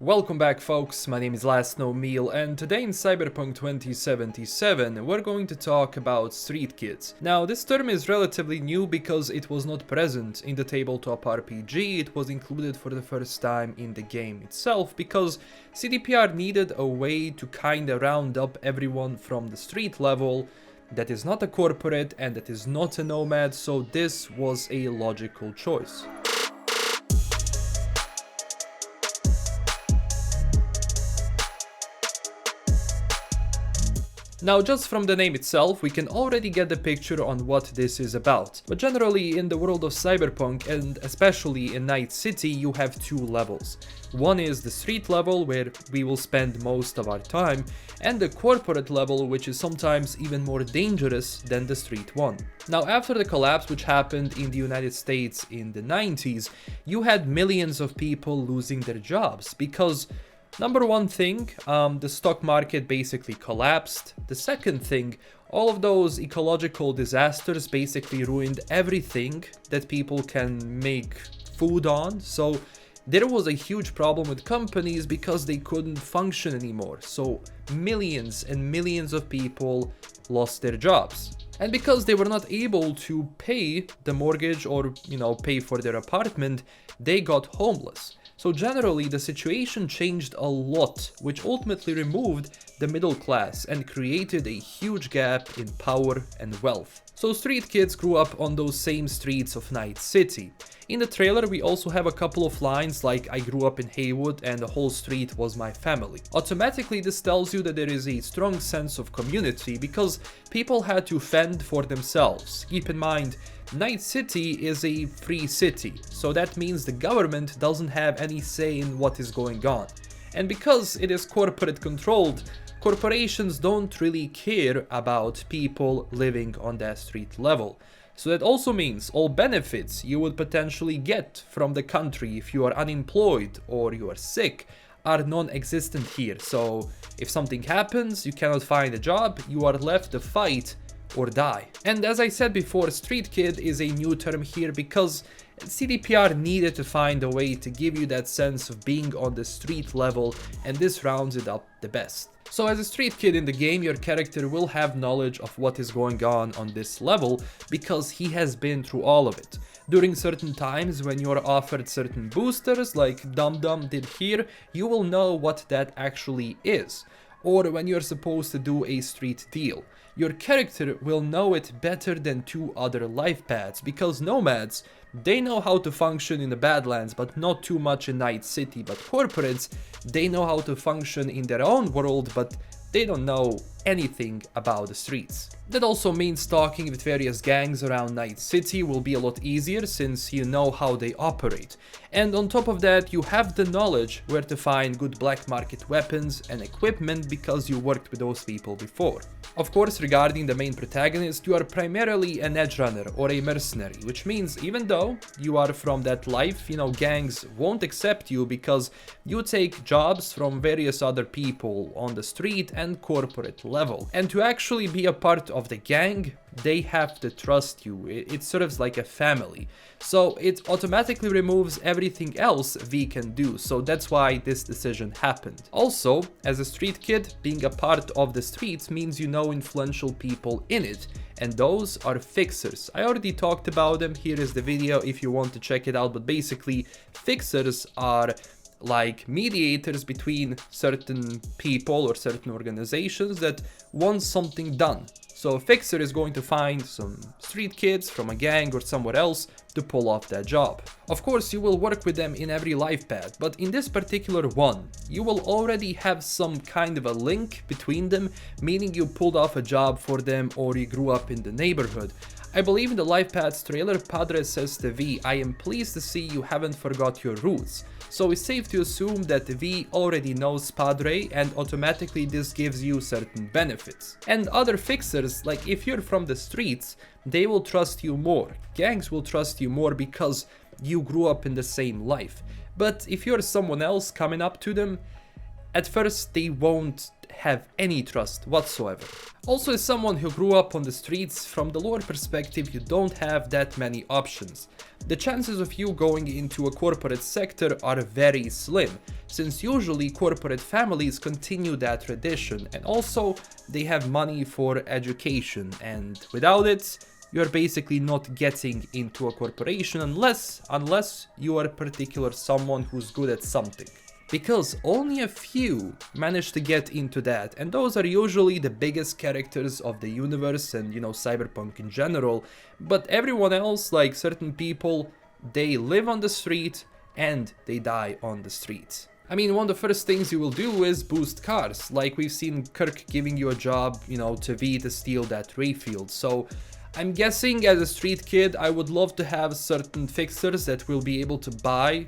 Welcome back folks, my name is LastKnownMeal and today in Cyberpunk 2077 we're going to talk about street kids. Now this term is relatively new because it was not present in the tabletop RPG, it was included for the first time in the game itself because CDPR needed a way to kinda round up everyone from the street level that is not a corporate and that is not a nomad, so this was a logical choice. Now just from the name itself, we can already get the picture on what this is about. But generally in the world of Cyberpunk, and especially in Night City, you have two levels. One is the street level, where we will spend most of our time, and the corporate level, which is sometimes even more dangerous than the street one. Now after the collapse which happened in the United States in the 90s, you had millions of people losing their jobs because number one thing, the stock market basically collapsed. The second thing, all of those ecological disasters basically ruined everything that people can make food on. So there was a huge problem with companies because they couldn't function anymore. So millions and millions of people lost their jobs. And because they were not able to pay the mortgage or, pay for their apartment, they got homeless. So generally the situation changed a lot, which ultimately removed the middle class and created a huge gap in power and wealth. So street kids grew up on those same streets of Night City. In the trailer we also have a couple of lines like I grew up in Haywood and the whole street was my family. Automatically this tells you that there is a strong sense of community because people had to fend for themselves. Keep in mind, Night City is a free city, so that means the government doesn't have any say in what is going on. And because it is corporate controlled, corporations don't really care about people living on that street level. So that also means all benefits you would potentially get from the country if you are unemployed or you are sick are non-existent here. So if something happens, you cannot find a job, you are left to fight or die. And as I said before, street kid is a new term here because CDPR needed to find a way to give you that sense of being on the street level, and this rounds it up the best. So as a street kid in the game, your character will have knowledge of what is going on this level because he has been through all of it. During certain times when you are offered certain boosters like Dum Dum did here, you will know what that actually is. Or when you're supposed to do a street deal. Your character will know it better than two other life paths because nomads, they know how to function in the Badlands but not too much in Night City, but corporates, they know how to function in their own world but they don't know anything about the streets. That also means talking with various gangs around Night City will be a lot easier since you know how they operate. And on top of that, you have the knowledge where to find good black market weapons and equipment because you worked with those people before. Of course, regarding the main protagonist, you are primarily an edge runner or a mercenary, which means even though you are from that life, gangs won't accept you because you take jobs from various other people on the street and corporate level. And to actually be a part of the gang, they have to trust you. It serves like a family. So it automatically removes everything else we can do. So that's why this decision happened. Also, as a street kid, being a part of the streets means you know influential people in it. And those are fixers. I already talked about them. Here is the video if you want to check it out. But basically, fixers are like mediators between certain people or certain organizations that want something done. So a fixer is going to find some street kids from a gang or somewhere else to pull off that job. Of course, you will work with them in every life path, but in this particular one, you will already have some kind of a link between them, meaning you pulled off a job for them or you grew up in the neighborhood. I believe in the Life Paths trailer, Padre says to V, I am pleased to see you haven't forgot your roots. So it's safe to assume that V already knows Padre and automatically this gives you certain benefits. And other fixers, like if you're from the streets, they will trust you more. Gangs will trust you more because you grew up in the same life. But if you're someone else coming up to them, at first they won't have any trust whatsoever. Also, as someone who grew up on the streets, from the lore perspective, you don't have that many options. The chances of you going into a corporate sector are very slim, since usually corporate families continue that tradition, and also they have money for education, and without it, you're basically not getting into a corporation unless you are a particular someone who's good at something. Because only a few manage to get into that, and those are usually the biggest characters of the universe and, you know, Cyberpunk in general. But everyone else, like certain people, they live on the street and they die on the street. I mean, one of the first things you will do is boost cars, like we've seen Kirk giving you a job, you know, to steal that Rayfield. So I'm guessing as a street kid, I would love to have certain fixers that will be able to buy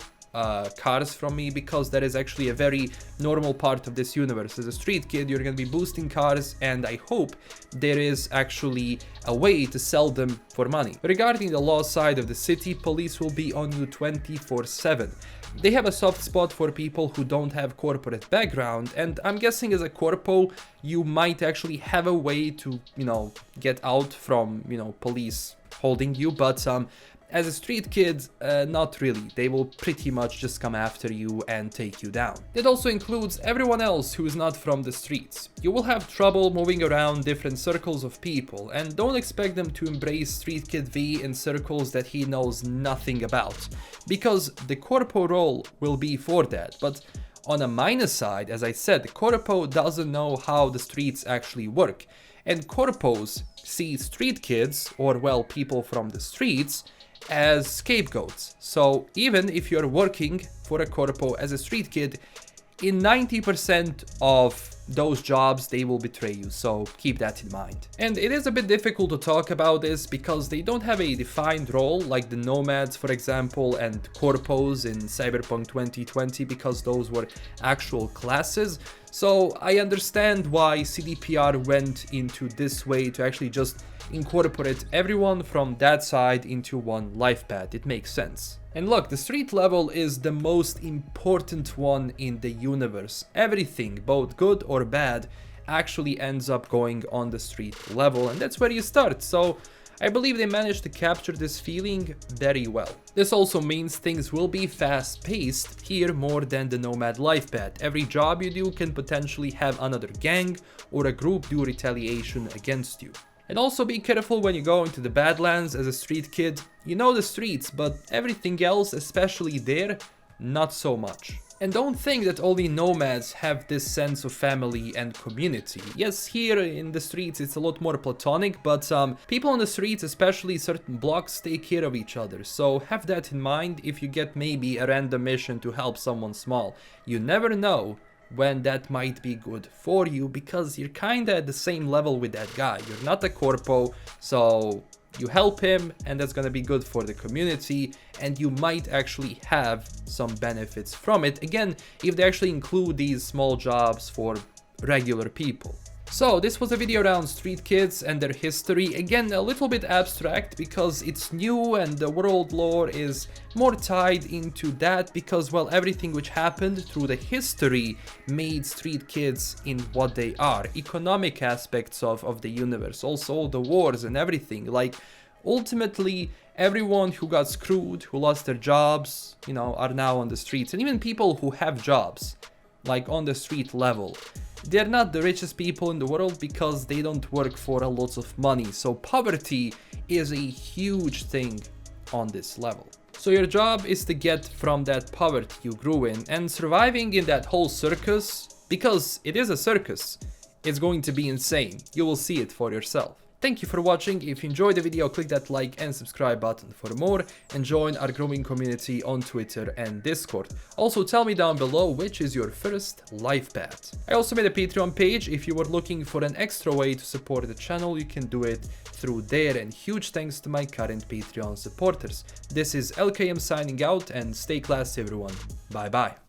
cars from me, because that is actually a very normal part of this universe. As a street kid, you're going to be boosting cars, and I hope there is actually a way to sell them for money. Regarding the law side of the city, police will be on you 24/7. They have a soft spot for people who don't have corporate background, and I'm guessing as a corpo, you might actually have a way to, you know, get out from, you know, police holding you, but as a street kid, not really. They will pretty much just come after you and take you down. That also includes everyone else who is not from the streets. You will have trouble moving around different circles of people, and don't expect them to embrace Street Kid V in circles that he knows nothing about, because the corpo role will be for that. But on a minus side, as I said, the corpo doesn't know how the streets actually work, and corpos see street kids, or well, people from the streets, as scapegoats. So even if you're working for a corpo as a street kid, in 90% of those jobs they will betray you, so keep that in mind. And it is a bit difficult to talk about this because they don't have a defined role like the nomads, for example, and corpos in Cyberpunk 2020, because those were actual classes. So I understand why CDPR went into this way to actually just incorporate everyone from that side into one life path. It makes sense. And look, the street level is the most important one in the universe. Everything, both good or bad, actually ends up going on the street level, and that's where you start. So I believe they managed to capture this feeling very well. This also means things will be fast-paced here more than the Nomad life path. Every job you do can potentially have another gang or a group do retaliation against you. And also be careful when you go into the Badlands as a street kid. You know the streets, but everything else, especially there, not so much. And don't think that only nomads have this sense of family and community. Yes, here in the streets it's a lot more platonic, but people on the streets, especially certain blocks, take care of each other. So have that in mind if you get maybe a random mission to help someone small. You never know when that might be good for you, because you're kinda at the same level with that guy. You're not a corpo, so you help him, and that's gonna be good for the community, and you might actually have some benefits from it, again, if they actually include these small jobs for regular people. So this was a video around street kids and their history. Again, a little bit abstract because it's new and the world lore is more tied into that, because, well, everything which happened through the history made street kids in what they are. Economic aspects of the universe, also all the wars and everything. Like, ultimately, everyone who got screwed, who lost their jobs, you know, are now on the streets. And even people who have jobs, like on the street level, they're not the richest people in the world because they don't work for a lot of money. So poverty is a huge thing on this level. So your job is to get from that poverty you grew in, and surviving in that whole circus, because it is a circus, it's going to be insane. You will see it for yourself. Thank you for watching. If you enjoyed the video, click that like and subscribe button for more, and join our growing community on Twitter and Discord. Also, tell me down below which is your first life path. I also made a Patreon page. If you were looking for an extra way to support the channel, you can do it through there, and huge thanks to my current Patreon supporters. This is LKM signing out, and stay classy everyone. Bye bye.